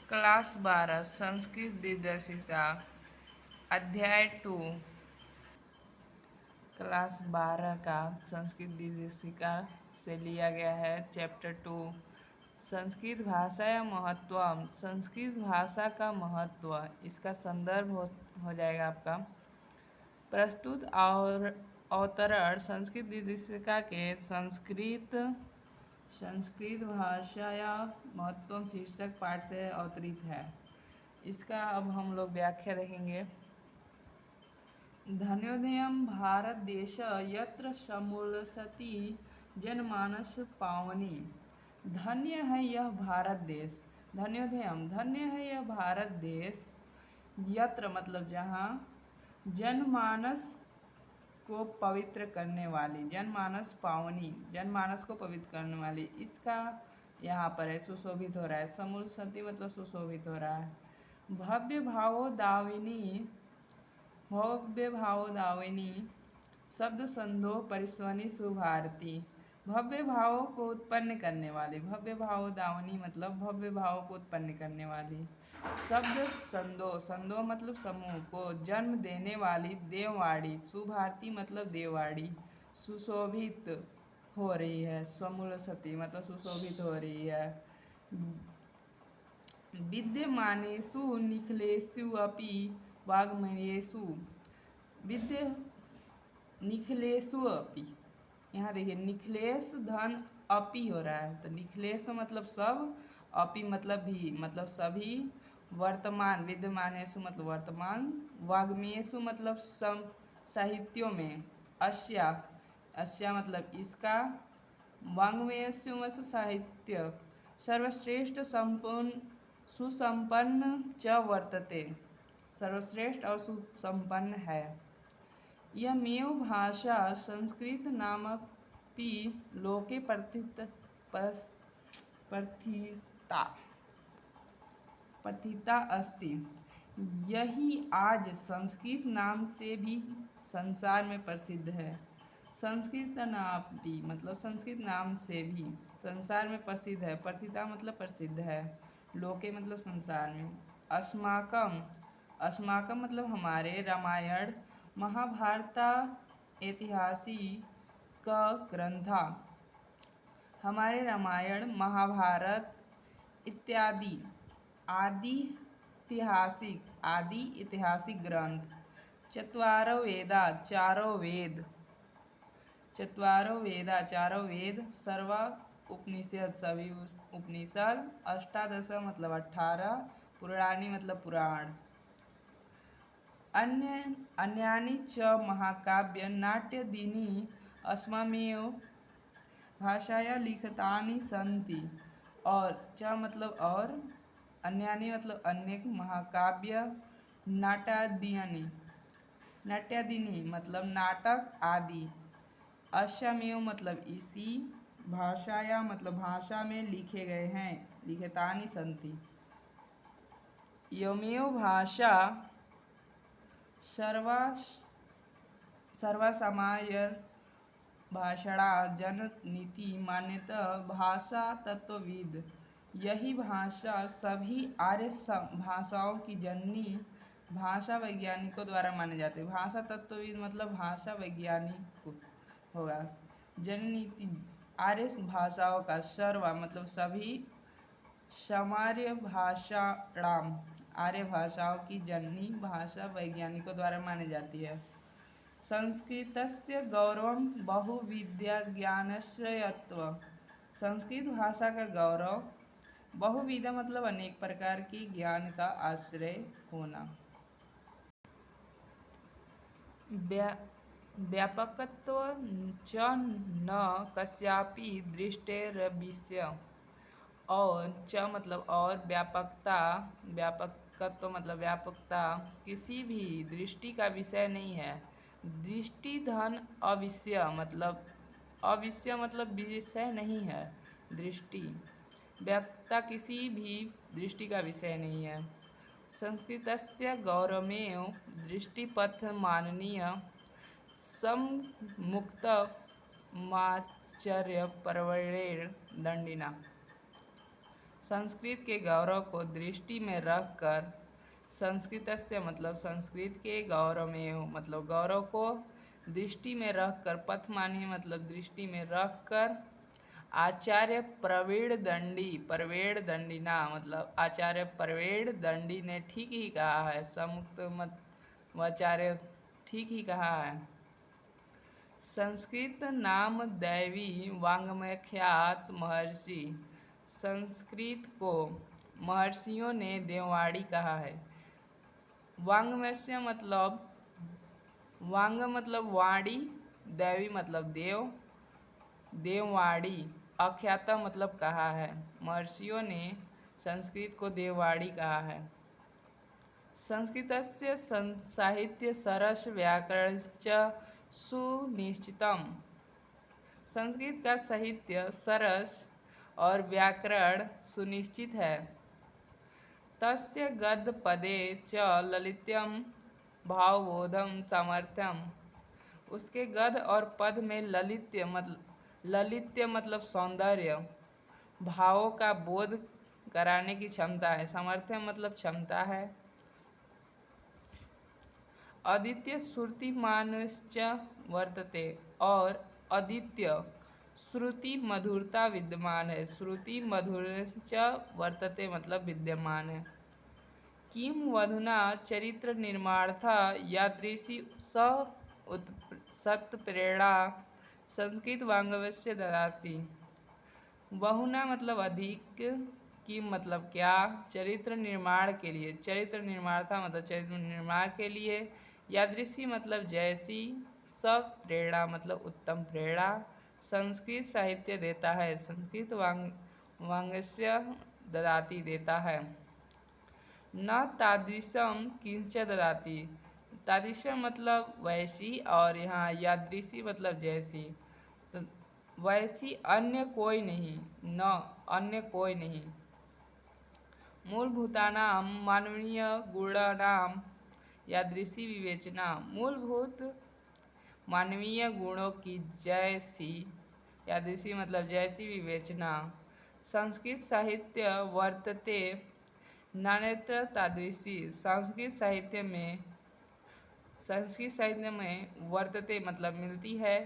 Class 12 Sanskrit दिव्यशिक्षा अध्याय 2। Class 12 का संस्कृत दिव्यशिक्षा से लिया गया है चैप्टर 2। संस्कृत भाषा या महत्व। संस्कृत भाषा का महत्व, इसका संदर्भ हो जाएगा आपका प्रस्तुत और अवतरण संस्कृत दिव्यशिक्षा के संस्कृत भाषा या महत्व शीर्षक पाठ से अवतरित है। इसका अब हम लोग व्याख्या देखेंगे। धन्योदयं भारत देश यत्र समुल्लसति जनमानस पावनी। धन्य है यह भारत देश। धन्योदयम, धन्य है यह भारत देश। यत्र मतलब जहाँ, जनमानस को पवित्र करने वाली, जनमानस पावनी, जनमानस को पवित्र करने वाली। इसका यहाँ पर है सुशोभित हो रहा है। समुल्लसति मतलब सुशोभित हो रहा है। भव्य भावो दाविनी, भव्य भावो दाविनी शब्द संधो परिस्वनी सुभारती। भव्य भावों को उत्पन्न करने वाली, भव्य भावो दावनी मतलब भव्य भावों को उत्पन्न करने वाली। शब्द संधो, संधो मतलब समूह को जन्म देने वाली देववाड़ी। सुभारती मतलब देववाड़ी। सुशोभित हो रही है। समुल्लसति मतलब सुशोभित हो रही है। विद्यमानेषु निखिलेषु अपि वाङ्मयेषु, विद्य निखिलेषु अपि, यहाँ देखिए निखिलेश धन अपि हो रहा है, तो निखिलेश मतलब सब, अपि मतलब भी, मतलब सभी। वर्तमान, विद्यमानेषु मतलब वर्तमान। वाग्मयेषु मतलब साहित्यों में। अस्या, अस्या मतलब इसका। वाङ्मयेषु मतलब साहित्य। सर्वश्रेष्ठ संपूर्ण सुसंपन्न च वर्तते, सर्वश्रेष्ठ और सुसंपन्न है। इयमेव भाषा संस्कृत नामपि लोके प्रथिता अस्ति। यही आज संस्कृत नाम से भी संसार में प्रसिद्ध है। संस्कृत नामपि मतलब संस्कृत नाम से भी संसार में प्रसिद्ध है। प्रथिता मतलब प्रसिद्ध है। लोके मतलब संसार में। अस्माकम, अस्माकम मतलब हमारे। रामायण महाभारता ऐतिहासिक ग्रंथा, हमारे रामायण महाभारत इत्यादि आदि ऐतिहासिक ग्रंथ। चत्वारो वेदा, चारों वेद। चत्वारो वेदा, चारों वेद। सर्व उपनिषद, सभी उपनिषद। अष्टादश मतलब 18। पुराणी मतलब पुराण। अन्यानि च महाकाव्य नाट्यादीनि अस्मामेव भाषाया लिखितानि सन्ति। और च मतलब और, अन्यानि मतलब अन्य, महाकाव्य, नाट्यादीनि, नाट्यादीनि मतलब नाटक आदि। अस्यामेव मतलब इसी, भाषाया मतलब भाषा में लिखे गए हैं। लिखितानि सन्ति। इयमेव भाषा सर्वसमायर भाषणा जननीति मान्यता भाषा तत्वविद। यही भाषा सभी आर्य भाषाओं की जननी भाषा वैज्ञानिकों द्वारा माने जाते हैं। भाषा तत्वविद मतलब भाषा वैज्ञानिक होगा। जननीति आर्य भाषाओं का, सर्व मतलब सभी, समार्य भाषाणाम आर्य भाषाओं की जननी भाषा वैज्ञानिकों द्वारा मानी जाती है। संस्कृतस्य गौरवं बहुविधज्ञानाश्रयत्व। संस्कृत भाषा का गौरव बहुविध मतलब अनेक प्रकार की ज्ञान का आश्रय होना। व्यापकत्व च न कस्यापि दृष्टेरविष्य। और च मतलब और, व्यापकता, व्यापकत्व मतलब व्यापकता किसी भी दृष्टि का विषय नहीं है। दृष्टि धन अविषय मतलब, अविषय मतलब विषय नहीं है। दृष्टि, व्यापकता किसी भी दृष्टि का विषय नहीं है। संस्कृतस्य गौरवमेव दृष्टिपथ माननीय सम्मुक्त माचर्य परवरेण दंडिना। संस्कृत के गौरव को दृष्टि में रखकर, संस्कृतस्य मतलब संस्कृत के गौरव में मतलब गौरव को दृष्टि में रखकर, पथमानी मतलब दृष्टि में रखकर, आचार्य प्रवीण दंडिना मतलब आचार्य प्रवीण दंडी ने ठीक ही कहा है। समुक्त मत आचार्य ठीक ही कहा है। संस्कृत नाम दैवी वाङ्मयख्यात महर्षि, संस्कृत को महर्षियों ने देववाणी कहा है। वाङ्मय मतलब वांग मतलब वाणी, दैवी मतलब देव, देववाणी, अख्याता मतलब कहा है। महर्षियों ने संस्कृत को देववाणी कहा है। संस्कृतस्य साहित्य सरस व्याकरणश्च सुनिश्चितम, संस्कृत का साहित्य सरस और व्याकरण सुनिश्चित है। तस्य गद्य पदे च ललित्यम भावबोधम सामर्थ्यम, उसके गद्य और पद में ललित्य मतलब सौंदर्य, भावों का बोध कराने की क्षमता है। सामर्थ्य मतलब क्षमता है। अद्वितीय श्रुतिमानश्च वर्तते, और अद्वितीय श्रुति मधुरता विद्यमान है। श्रुति मधुरश्च वर्तते मतलब विद्यमान है। किम वधुना चरित्र निर्माणथा यादृशी सत्प्रेरणा संस्कृत वाङ्मयस्य ददाति। बहुना मतलब अधिक, किम मतलब क्या, चरित्र निर्माण के लिए, चरित्र निर्माणथा मतलब चरित्र निर्माण के लिए, यादृशी मतलब जैसी, सत्प्रेरणा मतलब उत्तम प्रेरणा संस्कृत साहित्य देता है, संस्कृत वाङ्मयस्य ददाति देता है। न तादृशम किंच ददाति, तादृशम मतलब वैसी, और यहाँ यादृशी मतलब जैसी, तो वैसी अन्य कोई नहीं, न अन्य कोई नहीं। मूलभूतानाम मानवीय गुणानाम यादृशी विवेचना, मूलभूत मानवीय गुणों की जैसी, यादृशी मतलब जैसी विवेचना। संस्कृत साहित्य वर्तते नान्यत्र तादृशी, संस्कृत साहित्य में वर्तते मतलब मिलती है,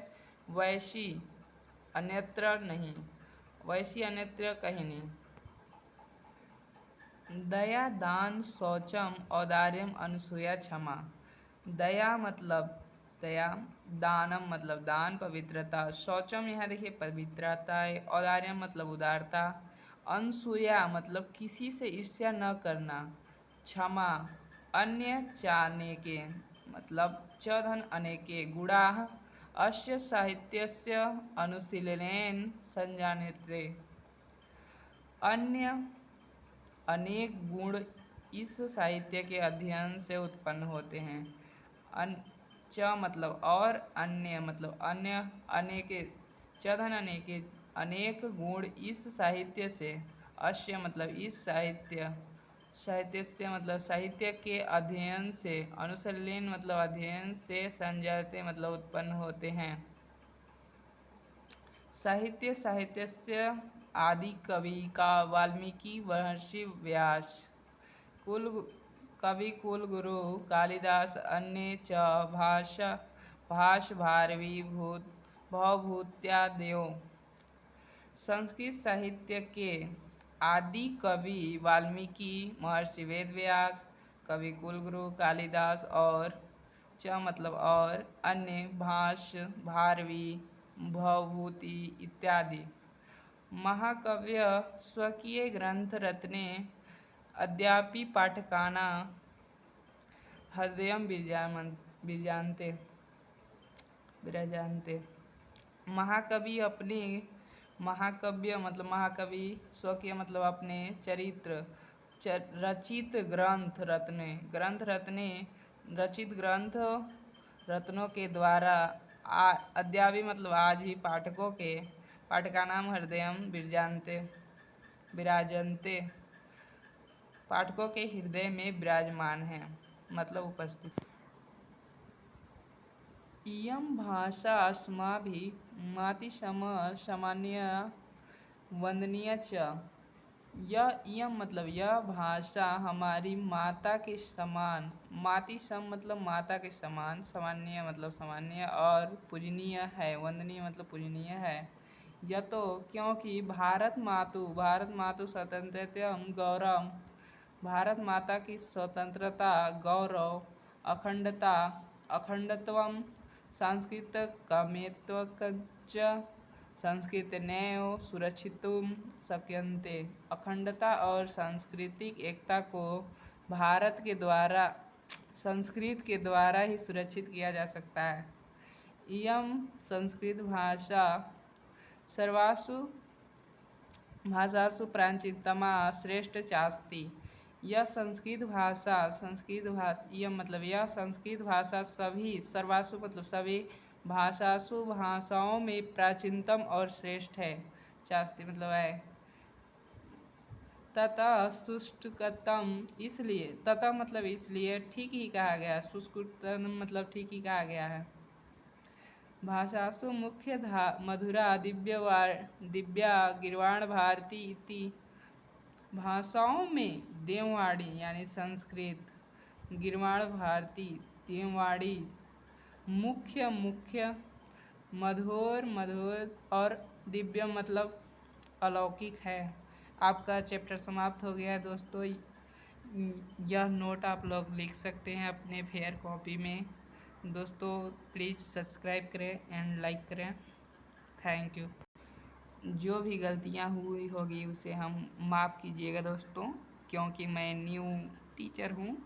वैसी अन्यत्र नहीं, वैसी अन्यत्र कहीं नहीं। दया दान शौचम औदार्यम अनुसूया क्षमा, दया मतलब दया, दानम मतलब दान पवित्रता, शौचम यहाँ देखिए पवित्रता है, औदार्यम मतलब उदारता, अनुसूया मतलब किसी से ईर्ष्या न करना, क्षमा अन्य चानेके मतलब च धन अनेके, गुणाः अस्य साहित्यस्य अनुशीलनेन संजायन्ते, अन्य अनेक गुण इस साहित्य के अध्ययन से उत्पन्न होते हैं। च मतलब और, अन्य मतलब अन्य, अनेके च धन अनेके अनेक गुण इस साहित्य से, अस्य मतलब इस साहित्य से मतलब साहित्य के अध्ययन से, अनुशीलन मतलब अध्ययन से, संजायते मतलब उत्पन्न होते हैं। साहित्यस्य आदि कवि का वाल्मीकि महर्षि व्यास, कवि कुल गुरु कालिदास, अन्य च भाष भारवी भवभूत्यादयो। संस्कृत साहित्य के आदि कवि वाल्मीकि महर्षि वेदव्यास, कवि कुलगुरु कालिदास, और च मतलब और, अन्य भाष भारवी भवभूति इत्यादि महाकव्य स्वकीय ग्रंथ रत्ने अद्यापि पाठकानां हृदयं विराजन्ते। महाकव्य मतलब महाकवि, स्वकीय मतलब अपने चरित्र, रचित ग्रंथ रत्ने रचित ग्रंथ रत्नों के द्वारा अद्यापि मतलब आज भी पाठकानाम हृदयम विराजन्ते, पाठकों के हृदय में विराजमान है मतलब उपस्थित। इयं भाषा अस्माभिः मातिसम सामान्या वन्दनीया च, यह इयम मतलब यह भाषा हमारी माता के समान, माति सम मतलब माता के समान, सामान्य मतलब सामान्य, और पूजनीय है, वंदनीय मतलब पूजनीय है। यह तो क्योंकि भारत मातु स्वतंत्रता गौरव, भारत माता की स्वतंत्रता, गौरव, अखंडता, अखंडत्वम, सांस्कृतिकमेत्वञ्च संस्कृतिनैव सुरक्षितुं शक्यन्ते। अखंडता और सांस्कृतिक एकता को भारत के द्वारा, संस्कृत के द्वारा ही सुरक्षित किया जा सकता है। इयं संस्कृत भाषा सर्वासु भाषासु प्राचीनतमा श्रेष्ठ चास्ति। यह संस्कृत भाषा यह मतलब यह संस्कृत भाषा सभी, सर्वासु मतलब सभी, भाषासु भाषाओं में प्राचीनतम और श्रेष्ठ है। चास्ति मतलब है। ततः सुष्ठुकतम, इसलिए, ततः मतलब इसलिए, ठीक ही कहा गया, सुष्ठुकतम मतलब ठीक ही कहा गया है। भाषासु मुख्य मधुरा दिव्या गिर्वाण भारती इति, भाषाओं में देववाणी यानी संस्कृत, गिर्वाण भारती देववाणी, मुख्य, मधुर और दिव्य मतलब अलौकिक है। आपका चैप्टर समाप्त हो गया है दोस्तों। यह नोट आप लोग लिख सकते हैं अपने फेयर कॉपी में। दोस्तों प्लीज़ सब्सक्राइब करें एंड लाइक करें। Thank you. जो भी गलतियां हुई होगी उसे हम माफ़ कीजिएगा दोस्तों, क्योंकि मैं न्यू टीचर हूँ।